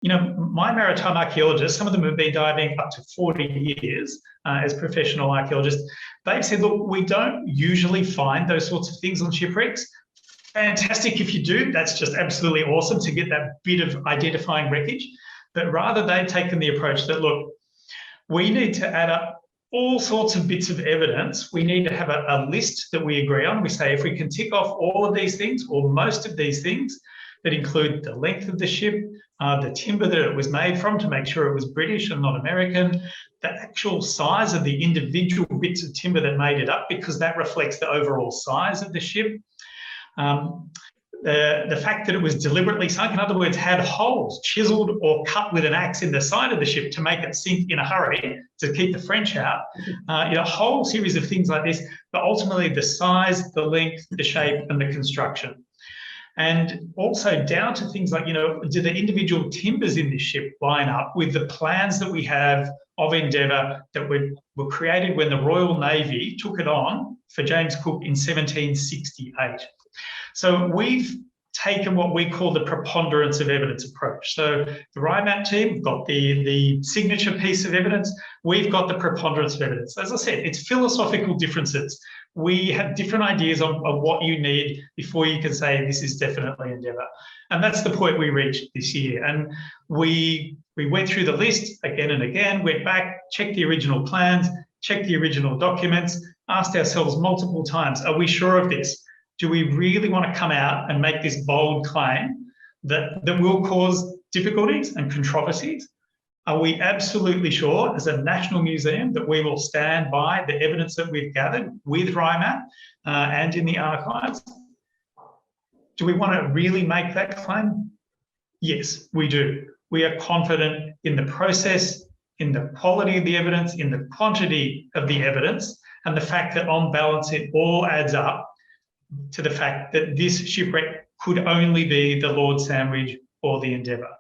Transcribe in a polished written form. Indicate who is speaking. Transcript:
Speaker 1: my maritime archaeologists, some of them have been diving up to 40 years as professional archaeologists. They've said, look, we don't usually find those sorts of things on shipwrecks. Fantastic if you do. That's just absolutely awesome to get that bit of identifying wreckage. But rather, they've taken the approach that, look, we need to add up all sorts of bits of evidence. We need to have a list that we agree on. We say if we can tick off all of these things or most of these things that include the length of the ship, the timber that it was made from to make sure it was British and not American, the actual size of the individual bits of timber that made it up, because that reflects the overall size of the ship. The fact that it was deliberately sunk, in other words, had holes chiseled or cut with an axe in the side of the ship to make it sink in a hurry to keep the French out. A whole series of things like this, but ultimately the size, the length, the shape, and the construction. And also down to things like, do the individual timbers in this ship line up with the plans that we have of Endeavour that were created when the Royal Navy took it on for James Cook in 1768. So we've taken what we call the preponderance of evidence approach. So the RIMAT team got the signature piece of evidence. We've got the preponderance of evidence. As I said, it's philosophical differences. We have different ideas of what you need before you can say this is definitely Endeavour. And that's the point we reached this year. And we went through the list again and again, went back, checked the original plans, checked the original documents, asked ourselves multiple times, are we sure of this? Do we really want to come out and make this bold claim that will cause difficulties and controversies? Are we absolutely sure as a national museum that we will stand by the evidence that we've gathered with RIMAT and in the archives? Do we want to really make that claim? Yes, we do. We are confident in the process, in the quality of the evidence, in the quantity of the evidence, and the fact that on balance it all adds up to the fact that this shipwreck could only be the Lord Sandwich or the Endeavour.